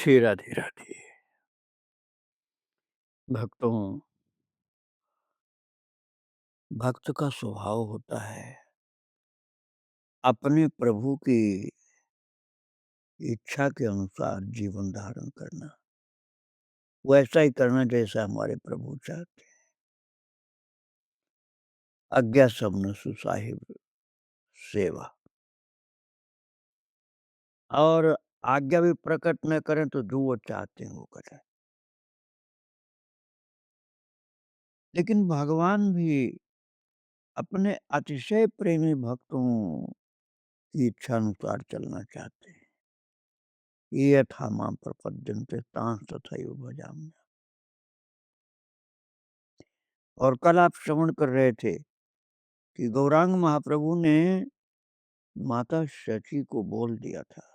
श्री राधे राधे। भक्तों, भक्त का स्वभाव होता है अपने प्रभु की इच्छा के अनुसार जीवन धारण करना। वैसा ही करना जैसा हमारे प्रभु चाहते हैं। आज्ञा सबन सुसाहिब सेवा। और आज्ञा भी प्रकट न करें तो जो वो चाहते हैं वो करें। लेकिन भगवान भी अपने अतिशय प्रेमी भक्तों की इच्छा अनुसार चलना चाहते हैं। ये यथा मां प्रपद्यन्ते तां तथैव भजामि। और कल आप श्रवण कर रहे थे कि गौरांग महाप्रभु ने माता शची को बोल दिया था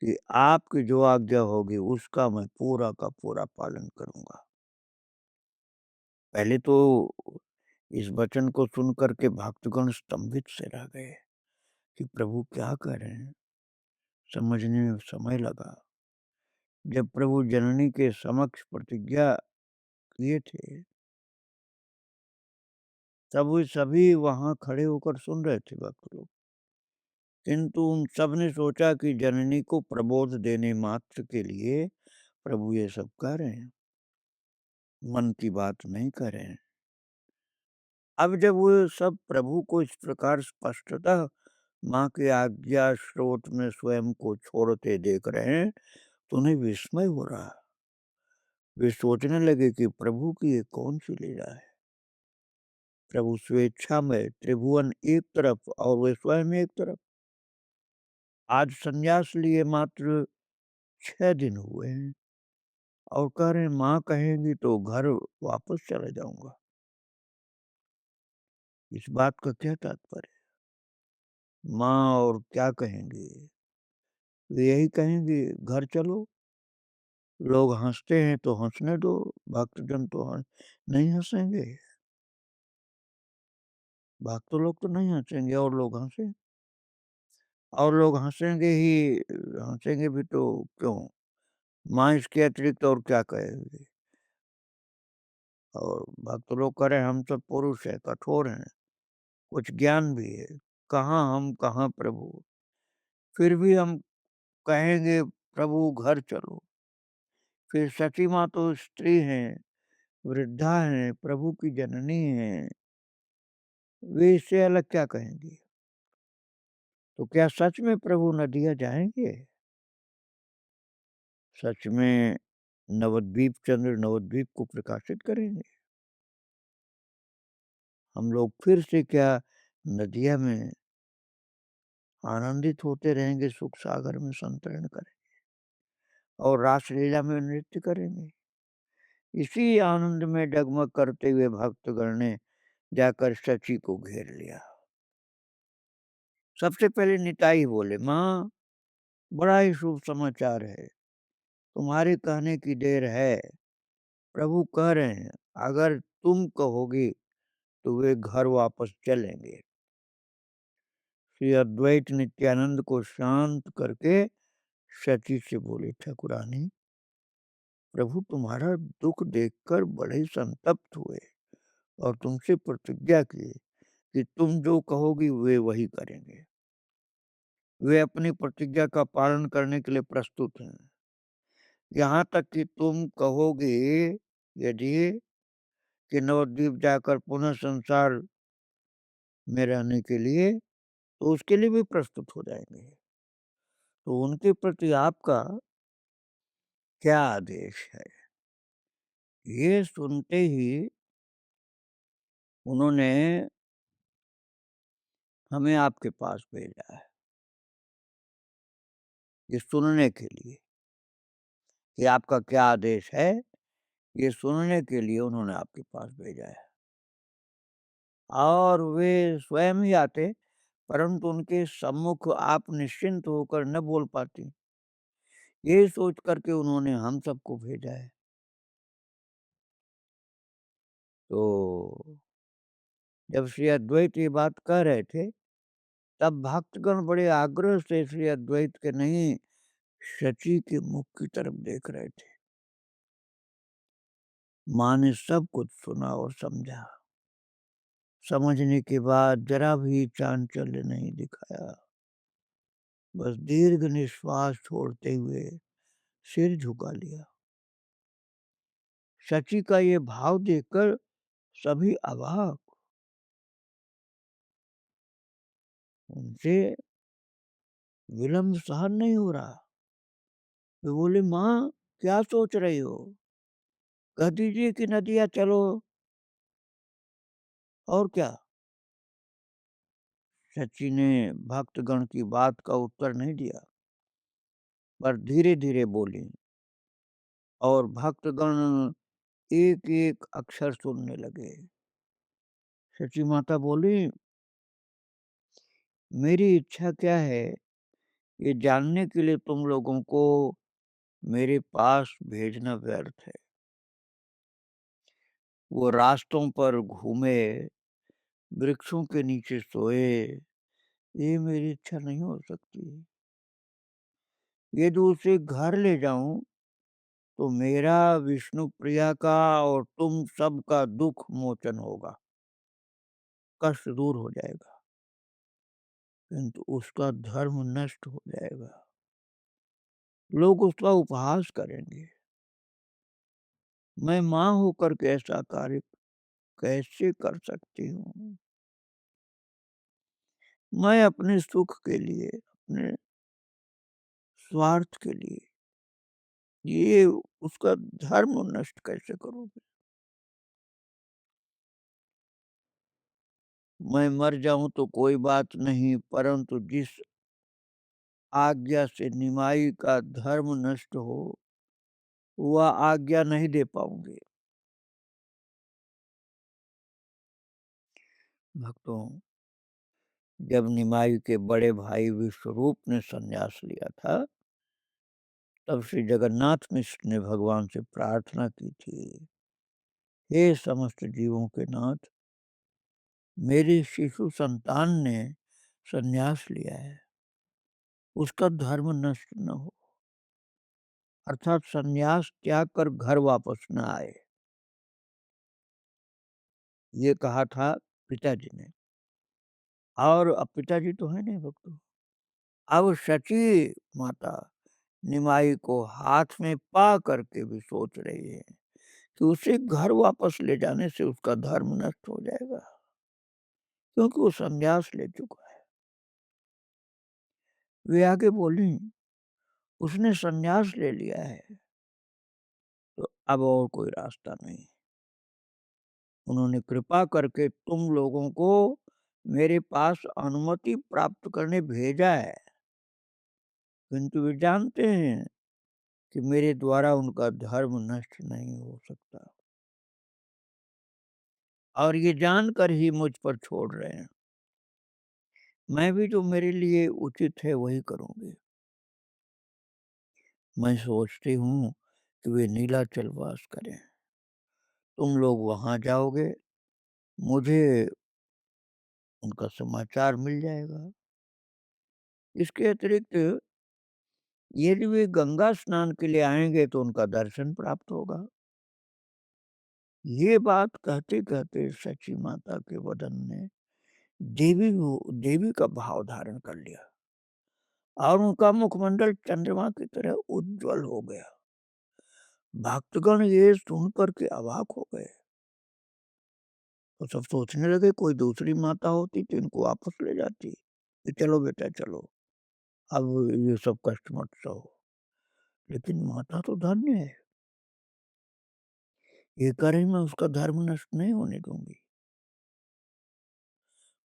कि आपकी जो आज्ञा होगी उसका मैं पूरा का पूरा पालन करूंगा। पहले तो इस वचन को सुनकर के भक्तगण स्तंभित से रह गए कि प्रभु क्या कह रहे हैं। समझने में समय लगा। जब प्रभु जननी के समक्ष प्रतिज्ञा किए थे तब वे सभी वहां खड़े होकर सुन रहे थे भक्त लोग। किंतु उन सब ने सोचा कि जननी को प्रबोध देने मात्र के लिए प्रभु ये सब कह रहे हैं, मन की बात नहीं कर रहे हैं। अब जब वो सब प्रभु को इस प्रकार स्पष्टतः माँ के आज्ञा स्रोत में स्वयं को छोड़ते देख रहे हैं तो उन्हें विस्मय हो रहा है। वे सोचने लगे कि प्रभु की ये कौन सी लीला है। प्रभु स्वेच्छा में त्रिभुवन एक तरफ और वे स्वयं एक तरफ। आज संन्यास लिए मात्र 6 दिन हुए हैं और कह रहे हैं माँ कहेंगी तो घर वापस चले जाऊंगा। इस बात का क्या तात्पर्य? माँ और क्या कहेंगे? वे यही कहेंगे घर चलो। लोग हंसते हैं तो हंसने दो। भक्तजन तो नहीं हंसेंगे। भक्त लोग तो नहीं हंसेंगे और लोग हंसे। और लोग हंसेंगे भी तो क्यों? माँ इसके अतिरिक्त और क्या कहेंगे? और भक्त लोग कह रहे हैं हम सब पुरुष है, कठोर हैं, कुछ ज्ञान भी है, कहाँ हम कहाँ प्रभु। फिर भी हम कहेंगे प्रभु घर चलो। फिर सती माँ तो स्त्री हैं, वृद्धा हैं, प्रभु की जननी हैं, वे इससे अलग क्या कहेंगी? तो क्या सच में प्रभु नदिया जाएंगे? सच में नवद्वीप चंद्र नवद्वीप को प्रकाशित करेंगे? हम लोग फिर से क्या नदिया में आनंदित होते रहेंगे, सुख सागर में संतरण करें और रासलीला में नृत्य करेंगे? इसी आनंद में डगमग करते हुए भक्तगण ने जाकर शची को घेर लिया। सबसे पहले निताई बोले, माँ बड़ा ही शुभ समाचार है, तुम्हारे कहने की देर है। प्रभु कह रहे हैं अगर तुम कहोगी तो वे घर वापस चलेंगे। श्री अद्वैत नित्यानंद को शांत करके शची से बोले, ठाकुरानी प्रभु तुम्हारा दुख देखकर बड़े संतप्त हुए और तुमसे प्रतिज्ञा की कि तुम जो कहोगी वे वही करेंगे। वे अपनी प्रतिज्ञा का पालन करने के लिए प्रस्तुत हैं। यहाँ तक कि तुम कहोगे यदि कि नवद्वीप जाकर पुनः संसार में रहने के लिए तो उसके लिए भी प्रस्तुत हो जाएंगे। तो उनके प्रति आपका क्या आदेश है? ये सुनते ही उन्होंने हमें आपके पास भेजा है ये सुनने के लिए कि आपका क्या आदेश है। ये सुनने के लिए उन्होंने आपके पास भेजा है। और वे स्वयं ही आते परंतु उनके सम्मुख आप निश्चिंत होकर न बोल पाती। ये सोच करके उन्होंने हम सबको भेजा है। तो जब श्री अद्वैत ये बात कह रहे थे तब भक्तगण बड़े आग्रह से श्री अद्वैत के नहीं शची के मुख की तरफ देख रहे थे। माँ ने सब कुछ सुना और समझा। समझने के बाद जरा भी चांचल्य नहीं दिखाया, बस दीर्घ निश्वास छोड़ते हुए सिर झुका लिया। शची का ये भाव देखकर सभी अवाक। उनसे विलंब सहन नहीं हो रहा। वे बोले, माँ क्या सोच रही हो? कह दीजिए कि नदिया चलो, और क्या। शची ने भक्तगण की बात का उत्तर नहीं दिया, पर धीरे धीरे बोली, और भक्तगण एक एक अक्षर सुनने लगे। शची माता बोली, मेरी इच्छा क्या है ये जानने के लिए तुम लोगों को मेरे पास भेजना व्यर्थ है। वो रास्तों पर घूमे, वृक्षों के नीचे सोए, ये मेरी इच्छा नहीं हो सकती। यदि उसे घर ले जाऊं तो मेरा, विष्णु प्रिया का और तुम सबका दुख मोचन होगा, कष्ट दूर हो जाएगा, किंतु उसका धर्म नष्ट हो जाएगा। लोग उसका उपहास करेंगे। मैं माँ होकर के ऐसा कार्य कैसे कर सकती हूँ? मैं अपने सुख के लिए, अपने स्वार्थ के लिए ये उसका धर्म नष्ट कैसे करूँगी? मैं मर जाऊं तो कोई बात नहीं, परंतु जिस आज्ञा से निमाई का धर्म नष्ट हो, वह आज्ञा नहीं दे पाऊंगी। भक्तों, जब निमाई के बड़े भाई विश्वरूप ने संन्यास लिया था, तब श्री जगन्नाथ मिश्र ने भगवान से प्रार्थना की थी, हे समस्त जीवों के नाथ, मेरे शिशु संतान ने संन्यास लिया है, उसका धर्म नष्ट न हो, अर्थात संन्यास त्याग कर घर वापस न आए। ये कहा था पिताजी ने। और अब पिताजी तो है नहीं भक्तों। अब शची माता निमाई को हाथ में पा करके भी सोच रही है कि उसे घर वापस ले जाने से उसका धर्म नष्ट हो जाएगा, क्योंकि वो संन्यास ले चुका है। वे आगे बोली, उसने संन्यास ले लिया है तो अब और कोई रास्ता नहीं। उन्होंने कृपा करके तुम लोगों को मेरे पास अनुमति प्राप्त करने भेजा है, किंतु वे जानते हैं कि मेरे द्वारा उनका धर्म नष्ट नहीं हो सकता, और ये जानकर ही मुझ पर छोड़ रहे हैं। मैं भी जो मेरे लिए उचित है वही करूंगी। मैं सोचती हूँ कि वे नीलाचल वास करें। तुम लोग वहां जाओगे, मुझे उनका समाचार मिल जाएगा। इसके अतिरिक्त यदि वे गंगा स्नान के लिए आएंगे तो उनका दर्शन प्राप्त होगा। ये बात कहते कहते सची माता के वदन ने देवी का भाव धारण कर लिया, और उनका मुखमंडल चंद्रमा की तरह उज्जवल हो गया। भक्तगण ये सुनकर के अवाक हो गए, तो सब सोचने लगे कोई दूसरी माता होती तो इनको वापस ले जाती कि चलो बेटा चलो, अब ये सब कष्ट मत सहो। लेकिन माता तो धन्य है, ये कह रही मैं उसका धर्म नष्ट नहीं होने दूंगी।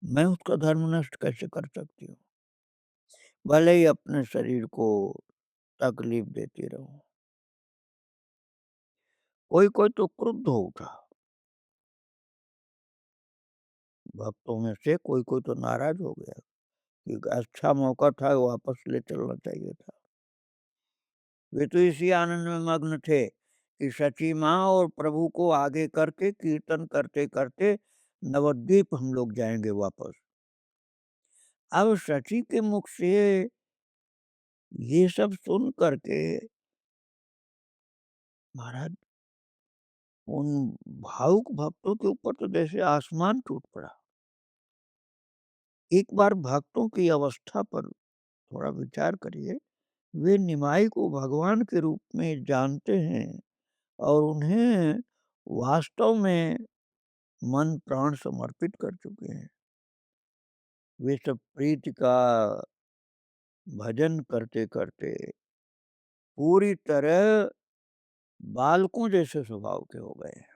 मैं उसका धर्म नष्ट कैसे कर सकती हूँ? भले ही अपने शरीर को तकलीफ देती रहूं। कोई कोई तो क्रुद्ध हो उठा। भक्तों में से कोई कोई तो नाराज हो गया कि अच्छा मौका था, वापस ले चलना चाहिए था। वे तो इसी आनंद में मग्न थे कि सची माँ और प्रभु को आगे करके कीर्तन करते करते नवद्वीप हम लोग जाएंगे वापस। अब सची के मुख से ये सब सुन करके महाराज उन भावुक भक्तों के ऊपर तो जैसे आसमान टूट पड़ा। एक बार भक्तों की अवस्था पर थोड़ा विचार करिए। वे निमाई को भगवान के रूप में जानते हैं और उन्हें वास्तव में मन प्राण समर्पित कर चुके हैं। वे सब प्रीति का भजन करते-करते पूरी तरह बालकों जैसे स्वभाव के हो गए हैं।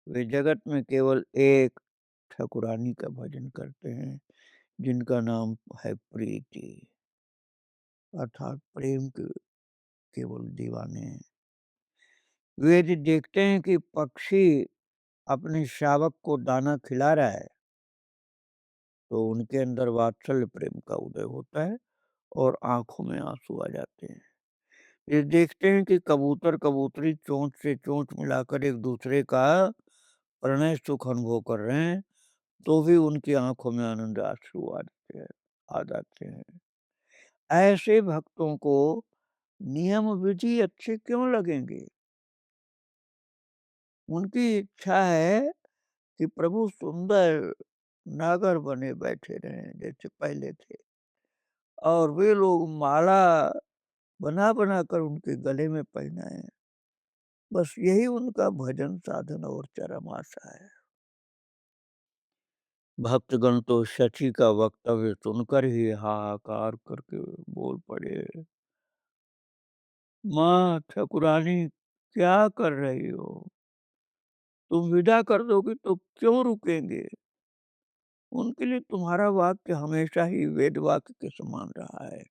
वे जगत में केवल एक ठाकुरानी का भजन करते हैं, जिनका नाम है प्रीति, अर्थात प्रेम के केवल दीवाने हैं। वे यदि देखते हैं कि पक्षी अपने शावक को दाना खिला रहा है, तो उनके अंदर वात्सल्य प्रेम का उदय होता है और आंखों में आंसू आ जाते हैं। ये देखते हैं कि कबूतर कबूतरी चोंच से चोंच मिलाकर एक दूसरे का प्रणय सुख अनुभव कर रहे हैं, तो भी उनकी आंखों में आनंद आंसू आ जाते हैं। ऐसे भक्तों को नियम विधि अच्छे क्यों लगेंगे? उनकी इच्छा है कि प्रभु सुंदर नागर बने बैठे रहें जैसे पहले थे, और वे लोग माला बना कर उनके गले में पहनाएं। बस यही उनका भजन साधन और चरम आशा है। भक्तगण तो शची का वक्तव्य सुनकर ही हाहाकार करके बोल पड़े, माँ ठाकुरानी क्या कर रही हो? तुम विदा कर दोगे तो क्यों रुकेंगे? उनके लिए तुम्हारा वाक्य हमेशा ही वेद वाक्य के समान रहा है।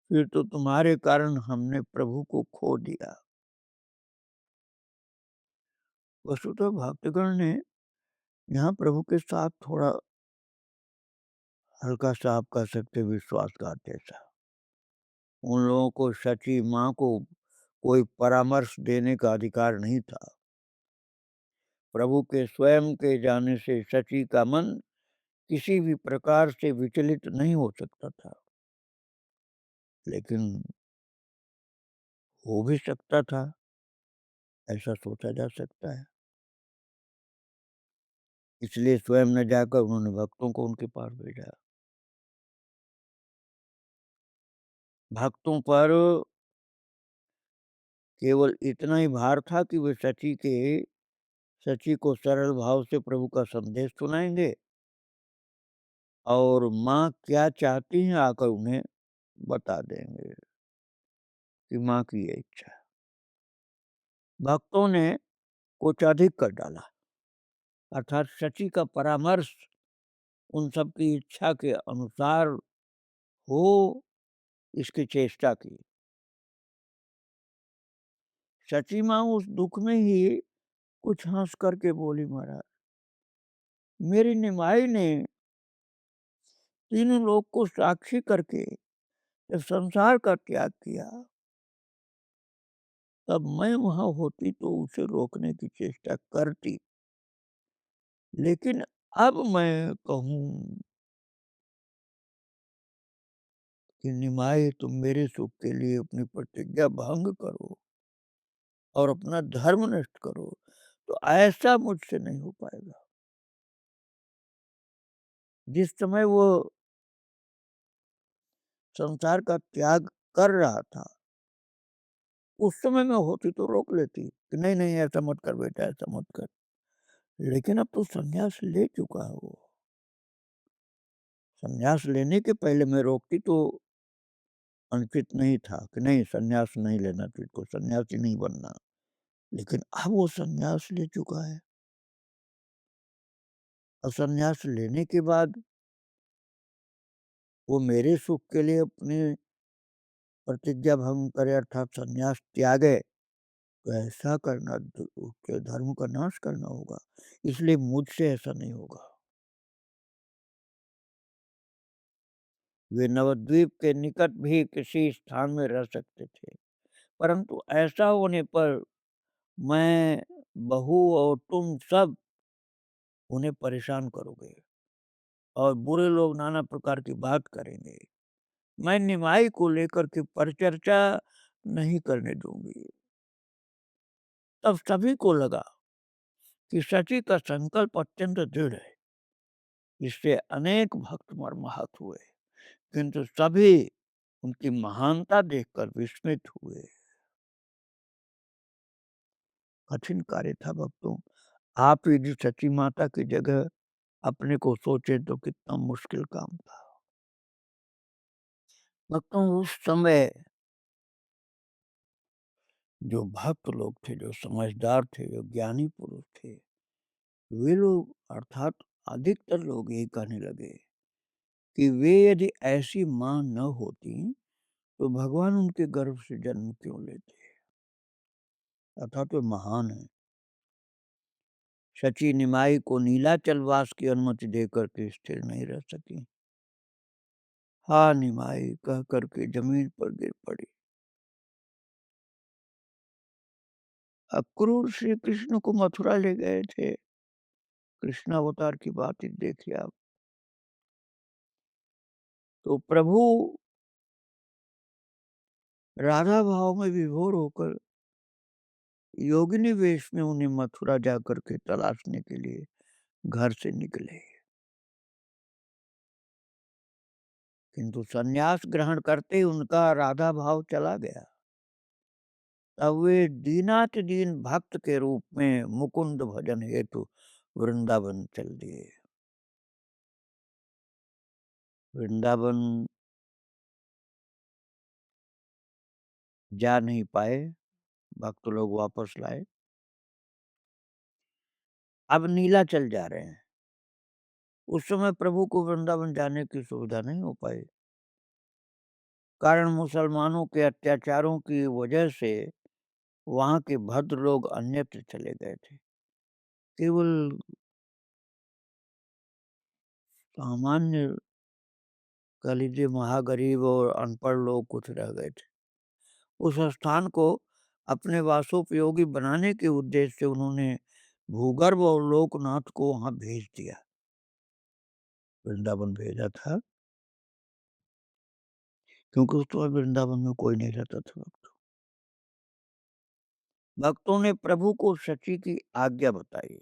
फिर तो तुम्हारे कारण हमने प्रभु को खो दिया। वस्तुतः भक्तगण ने यहाँ प्रभु के साथ थोड़ा हल्का सा, आप कह सकते, विश्वासघात जैसा। उन लोगों को सची माँ को कोई परामर्श देने का अधिकार नहीं था। प्रभु के स्वयं के जाने से सची का मन किसी भी प्रकार से विचलित नहीं हो सकता था, लेकिन हो भी सकता था, ऐसा सोचा जा सकता है। इसलिए स्वयं न जाकर उन्होंने भक्तों को उनके पास भेजा। भक्तों पर केवल इतना ही भार था कि वे सची को सरल भाव से प्रभु का संदेश सुनाएंगे और माँ क्या चाहती हैं आकर उन्हें बता देंगे कि माँ की ये इच्छा है। भक्तों ने कुछ अधिक कर डाला, अर्थात सची का परामर्श उन सब की इच्छा के अनुसार हो, इसकी चेष्टा की। सची माँ उस दुख में ही कुछ हंस करके बोली, महाराज मेरी निमाई ने तीनों लोग को साक्षी करके जब संसार का त्याग किया, तब मैं वहां होती तो उसे रोकने की चेष्टा करती, लेकिन अब मैं कहूं कि निमाई तुम मेरे सुख के लिए अपनी प्रतिज्ञा भंग करो और अपना धर्म नष्ट करो, तो ऐसा मुझसे नहीं हो पाएगा। जिस समय वो संसार का त्याग कर रहा था, उस समय मैं होती तो रोक लेती कि नहीं नहीं ऐसा मत कर बेटा, ऐसा मत कर। लेकिन अब तो संन्यास ले चुका है वो। संन्यास लेने के पहले मैं रोकती तो अनुचित नहीं था कि नहीं संन्यास नहीं लेना, तुझको सन्यासी नहीं बनना। लेकिन अब वो संन्यास ले चुका है, और संन्यास लेने के बाद वो मेरे सुख के लिए अपनी प्रतिज्ञा भंग करे, अर्थात संन्यास त्यागे, तो ऐसा करना उसके धर्म का नाश करना होगा। इसलिए मुझसे ऐसा नहीं होगा। वे नवद्वीप के निकट भी किसी स्थान में रह सकते थे, परंतु ऐसा होने पर मैं, बहू और तुम सब उन्हें परेशान करोगे। और बुरे लोग नाना प्रकार की बात करेंगे। मैं निमाई को लेकर के परिचर्चा नहीं करने दूंगी। तब सभी को लगा कि शची का संकल्प अत्यंत दृढ़ है। इससे अनेक भक्त मर्माहत हुए, किंतु सभी उनकी महानता देखकर विस्मित हुए। कठिन कार्य था भक्तों। आप यदि सची माता की जगह अपने को सोचे तो कितना मुश्किल काम था। भक्तों, उस समय जो भक्त लोग थे, जो समझदार थे, जो ज्ञानी पुरुष थे, वे लोग अर्थात अधिकतर लोग ये कहने लगे कि वे यदि ऐसी मां न होती तो भगवान उनके गर्भ से जन्म क्यों लेते। अर्थात वे महान है। शची निमाई को नीलाचलवास की अनुमति देकर के स्थिर नहीं रह सकी। हाँ निमाई कह करके जमीन पर गिर पड़ी। अक्रूर श्री कृष्ण को मथुरा ले गए थे। कृष्ण अवतार की बात ही देखिए आप। तो प्रभु राधा भाव में विभोर होकर योगिनी वेश में उन्हें मथुरा जाकर के तलाशने के लिए घर से निकले, किंतु सन्यास ग्रहण करते ही उनका राधा भाव चला गया। तब वे दीनातिदीन भक्त के रूप में मुकुंद भजन हेतु वृंदावन चल दिए। वृंदावन जा नहीं पाए, भक्त लोग वापस लाए। अब नीलाचल जा रहे हैं। उस समय प्रभु को वृंदावन जाने की सुविधा नहीं हो पाई, कारण मुसलमानों के अत्याचारों की वजह से वहां के भद्र लोग अन्यत्र चले गए थे। केवल सामान्य कह लीजिए महागरीब और अनपढ़ लोग कुछ रह गए थे। उस स्थान को अपने वासोपयोगी बनाने के उद्देश्य से उन्होंने भूगर्भ और लोकनाथ को वहां भेज दिया। वृंदावन भेजा था, क्योंकि उस समय वृंदावन में कोई नहीं रहता था। भक्तों ने प्रभु को शची की आज्ञा बताई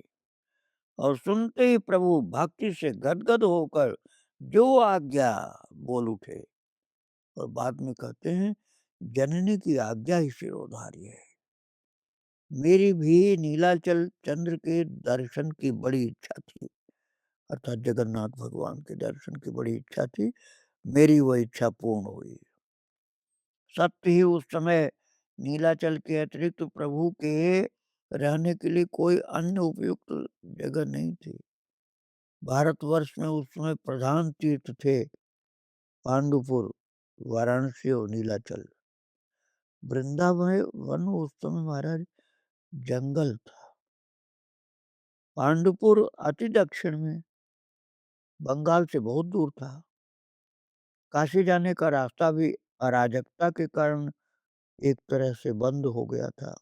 और सुनते ही प्रभु भक्ति से गदगद होकर जो आज्ञा बोल उठे, और बाद में कहते हैं जननी की आज्ञा ही शिरोधार्य है। मेरी भी नीलाचल चंद्र के दर्शन की बड़ी इच्छा थी, अर्थात जगन्नाथ भगवान के दर्शन की बड़ी इच्छा थी। मेरी वह इच्छा पूर्ण हुई। सत्य ही उस समय नीलाचल के अतिरिक्त प्रभु के रहने के लिए कोई अन्य उपयुक्त जगह नहीं थी। भारतवर्ष में उस समय प्रधान तीर्थ थे पांडुपुर, वाराणसी और नीलाचल। वृंदावन वन उस समय महाराज जंगल था। पांडुपुर अति दक्षिण में बंगाल से बहुत दूर था। काशी जाने का रास्ता भी अराजकता के कारण एक तरह से बंद हो गया था,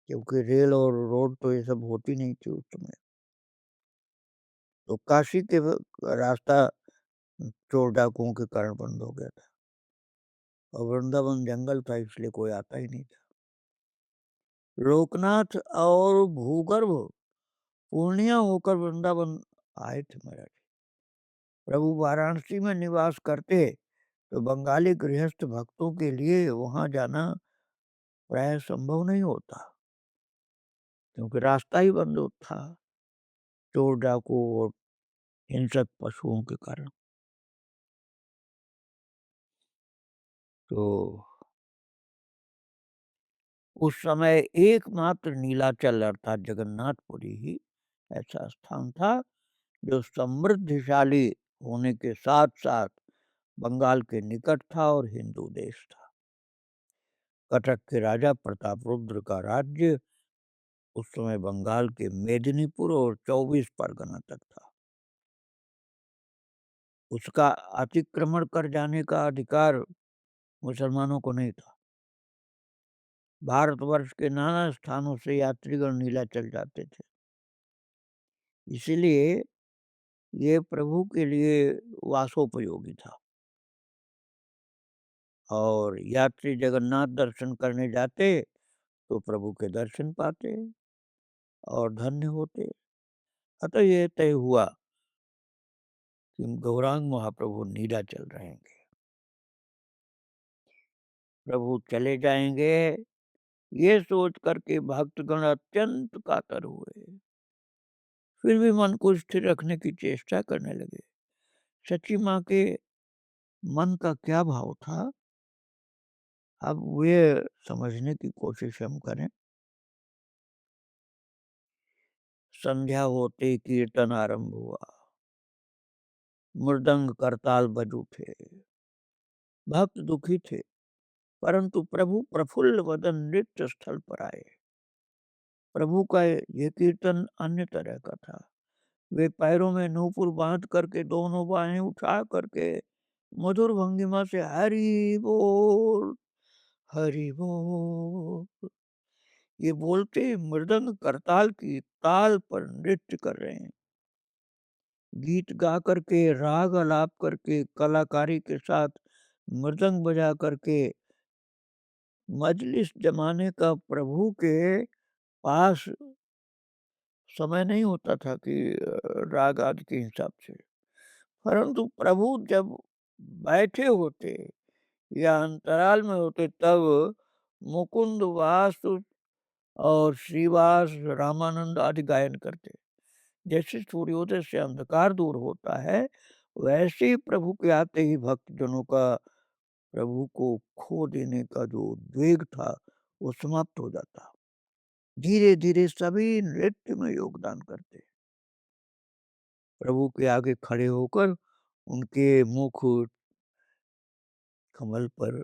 क्योंकि रेल और रोड तो ये सब होती नहीं थी उस समय। तो काशी के रास्ता चोर डाकुओं के कारण बंद हो गया था, और वृंदावन जंगल था इसलिए कोई आता ही नहीं था। लोकनाथ और भूगर्भ पूर्णिया होकर वृंदावन आए थे महाराज। प्रभु वाराणसी में निवास करते तो बंगाली गृहस्थ भक्तों के लिए वहां जाना प्राय संभव नहीं होता, क्योंकि रास्ता ही बंद था चोर डाकू और हिंसक पशुओं के कारण। तो उस समय एकमात्र नीलाचल अर्थात जगन्नाथपुरी ही ऐसा स्थान था जो समृद्धिशाली होने के साथ साथ बंगाल के निकट था और हिंदू देश था। कटक के राजा प्रताप रुद्र का राज्य उस समय बंगाल के मेदिनीपुर और 24 परगना तक था। उसका अतिक्रमण कर जाने का अधिकार मुसलमानों को नहीं था। भारतवर्ष के नाना स्थानों से यात्रीगण नीलाचल जाते थे। इसीलिए ये प्रभु के लिए वासोपयोगी था। और यात्री जगन्नाथ दर्शन करने जाते तो प्रभु के दर्शन पाते और धन्य होते। अतः ये तय हुआ कि गौरांग महाप्रभु नीलाचल रहेंगे। प्रभु चले जाएंगे ये सोच करके भक्तगण अत्यंत कातर हुए। फिर भी मन को स्थिर रखने की चेष्टा करने लगे। सची माँ के मन का क्या भाव था, अब वे समझने की कोशिश हम करें। संध्या होते कीर्तन आरंभ हुआ, मृदंग करताल बज उठे। भक्त दुखी थे, परंतु प्रभु प्रफुल्ल वदन नृत्य स्थल पर आए। प्रभु का ये कीर्तन अन्य तरह का था। वे पैरों में नूपुर बांध करके दोनों बाहें उठा करके मधुर भंगिमा से हरि बोल ये बोलते मृदंग करताल की ताल पर नृत्य कर रहे हैं। गीत गा करके, राग आलाप करके, कलाकारी के साथ मृदंग बजा करके मजलिस जमाने का प्रभु के पास समय नहीं होता था कि राग आदि के हिसाब से। परंतु प्रभु जब बैठे होते या अंतराल में होते तब मुकुंद वास और श्रीवास रामानंद आदि गायन करते। जैसे सूर्योदय से अंधकार दूर होता है, वैसे ही प्रभु के आते ही भक्तजनों का प्रभु को खो देने का जो उद्वेग था वो समाप्त हो जाता। धीरे धीरे सभी नृत्य में योगदान करते। प्रभु के आगे खड़े होकर उनके मुख कमल पर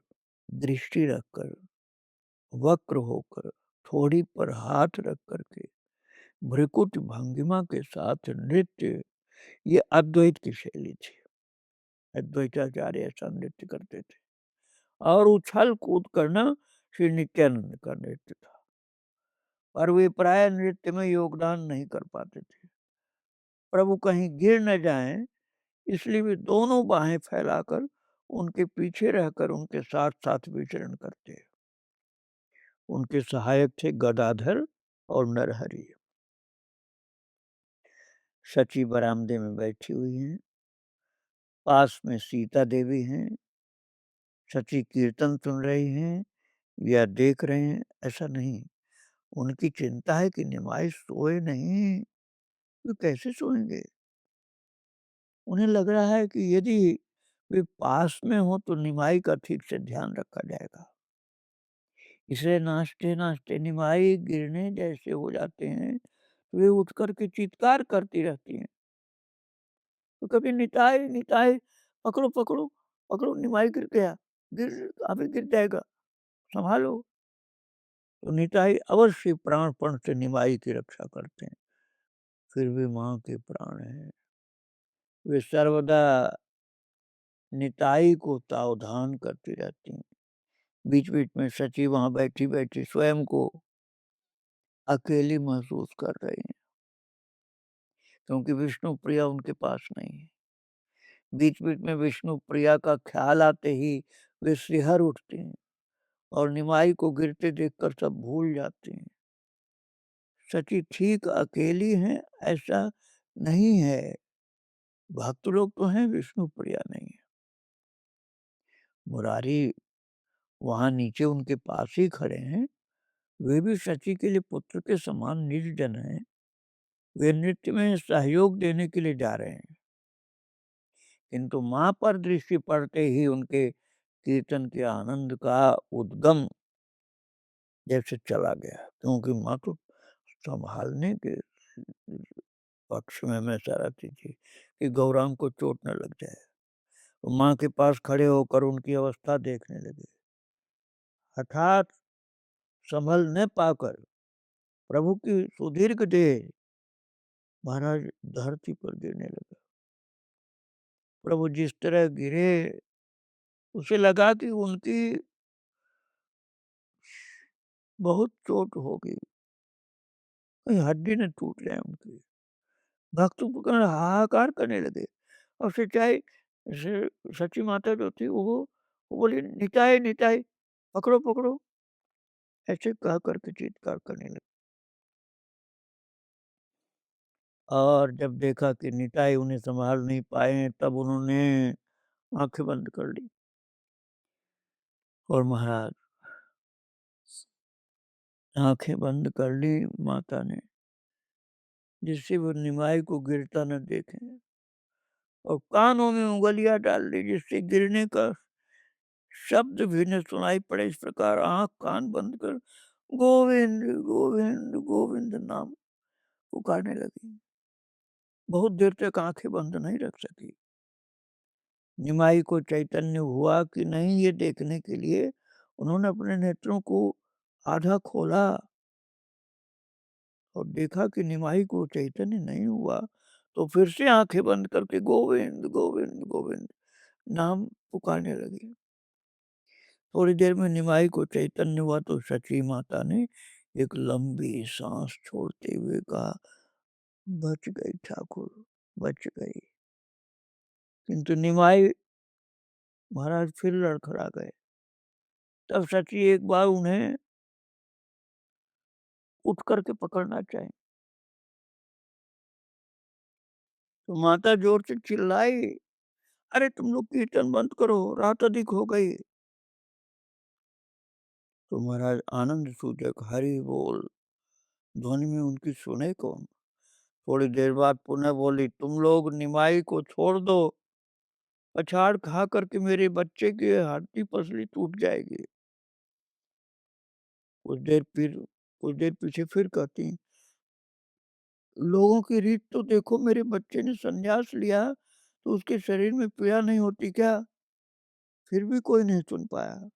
दृष्टि रखकर, वक्र होकर, थोड़ी पर हाथ रख करके भ्रिकुट भंगिमा के साथ नृत्य, ये अद्वैत की शैली थी। अद्वैताचार्य ऐसा नृत्य करते थे। और उछल कूद करना श्री नित्यानंद का नृत्य था। पर वे प्राय नृत्य में योगदान नहीं कर पाते थे। प्रभु कहीं गिर न जाएं, इसलिए वे दोनों बाहें फैलाकर उनके पीछे रहकर उनके साथ साथ विचरण करते। उनके सहायक थे गदाधर और नरहरि। सची बरामदे में बैठी हुई हैं, पास में सीता देवी हैं। सची कीर्तन सुन रही हैं या देख रहे हैं, ऐसा नहीं। उनकी चिंता है कि निमाई सोए नहीं, तो कैसे सोएंगे। उन्हें लग रहा है कि यदि वे पास में हो तो निमाई का ठीक से ध्यान रखा जाएगा। इसलिए नाचते नाचते निमाई गिरने जैसे हो जाते हैं तो वे उठ करके चित्कार करती रहती हैं। तो कभी निताई निताई पकड़ो पकड़ो पकड़ो, निमाई गिर गया, गिर अभी गिर जाएगा, संभालो। तो निताई अवश्य प्राणपण से निमाई की रक्षा करते हैं। फिर भी माँ के प्राण हैं, वे सर्वदा निताई को सावधान करती रहती हैं। बीच बीच में सची वहां बैठी बैठी स्वयं को अकेली महसूस कर रही हैं, क्योंकि विष्णु प्रिया उनके पास नहीं है। बीच बीच में विष्णु प्रिया का ख्याल आते ही वे सिहर उठती हैं और निमाई को गिरते देखकर सब भूल जाते हैं। सची ठीक अकेली हैं ऐसा नहीं है, भक्त लोग तो हैं, विष्णु प्रिया नहीं है। मुरारी वहां नीचे उनके पास ही खड़े हैं। वे भी सची के लिए पुत्र के समान निज जन हैं। वे नृत्य में सहयोग देने के लिए जा रहे हैं, किंतु माँ पर दृष्टि पड़ते ही उनके कीर्तन के आनंद का उद्गम जैसे चला गया, क्योंकि माँ तो संभालने के पक्ष में हमेशा रहती थी कि गौरांग को चोट न लग जाए। तो माँ के पास खड़े होकर उनकी अवस्था देखने लगे। हठात संभल न पाकर प्रभु की सुदीर्घ देह महाराज धरती पर गिरने लगे। प्रभु जिस तरह गिरे उसे लगा कि उनकी बहुत चोट होगी, कहीं हड्डी न टूट जाए उनकी। भक्त उपकरण हाहाकार करने लगे और सच्चाई सच्ची माता जो थी वो बोली निताई निताई पकड़ो पकड़ो ऐसे कह करके चीत्कार करने लगे और जब देखा कि निताई उन्हें संभाल नहीं पाए तब उन्होंने आंखें बंद कर ली और महाराज आंखें बंद कर ली माता ने जिससे वो निमाई को गिरता न देखे और कानों में उंगलियां डाल दी जिससे गिरने का शब्द भी न सुनाई पड़े इस प्रकार आंख कान बंद कर गोविंद गोविंद गोविंद नाम पुकारने लगी बहुत देर तक आंखें बंद नहीं रख सकी निमाई को चैतन्य हुआ कि नहीं ये देखने के लिए उन्होंने अपने नेत्रों को आधा खोला और देखा कि निमाई को चैतन्य नहीं हुआ तो फिर से आंखें बंद करके गोविंद गोविंद गोविंद नाम पुकारने लगी थोड़ी देर में निमाई को चैतन्य हुआ तो सची माता ने एक लंबी सांस छोड़ते हुए कहा बच गई ठाकुर बच गई किंतु निमाई महाराज फिर लड़खड़ा गए तब सची एक बार उन्हें उठ करके पकड़ना चाहे तो माता जोर से चिल्लाई अरे तुम लोग कीर्तन बंद करो रात अधिक हो गई तो महाराज आनंद सूचक हरि बोल ध्वनि में उनकी सुने कौन थोड़ी देर बाद पुनः बोली तुम लोग निमाई को छोड़ दो पछाड़ खा करके मेरे बच्चे की हड्डी पसली टूट जाएगी कुछ देर पीछे फिर कहती लोगों की रीत तो देखो मेरे बच्चे ने संन्यास लिया तो उसके शरीर में पीड़ा नहीं होती क्या फिर भी कोई नहीं सुन पाया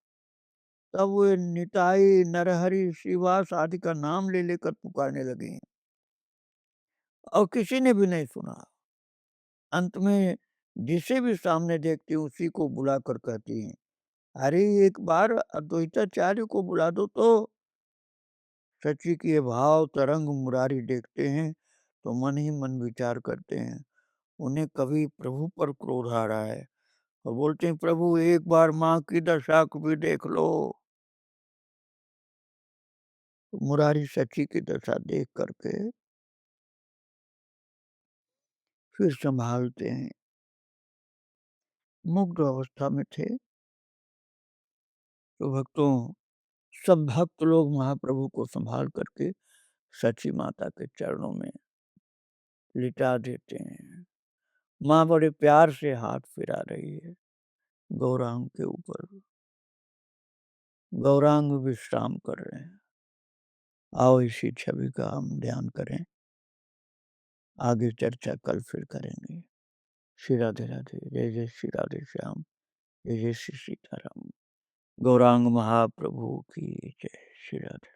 तब वो निताई नरहरि श्रीवास आदि का नाम ले लेकर पुकारने लगी और किसी ने भी नहीं सुना अंत में जिसे भी सामने देखती उसी को बुला कर कहती हैं अरे एक बार अद्वैताचार्य को बुला दो तो सची के भाव तरंग मुरारी देखते हैं तो मन ही मन विचार करते हैं उन्हें कभी प्रभु पर क्रोध आ रहा है और बोलते हैं प्रभु एक बार माँ की दशा को भी देख लो तो मुरारी सची की दशा देख करके फिर संभालते हैं मुग्ध अवस्था में थे तो भक्तों सब भक्त लोग महाप्रभु को संभाल करके सची माता के चरणों में लिटा देते हैं माँ बड़े प्यार से हाथ फिरा रही है गौरांग के ऊपर गौरांग विश्राम कर रहे हैं आओ इसी छवि का हम ध्यान करें आगे चर्चा कल फिर करेंगे श्री राधे राधे जय जय श्री राधे श्याम जय जय श्री सीताराम गौरांग महाप्रभु की जय श्री राधे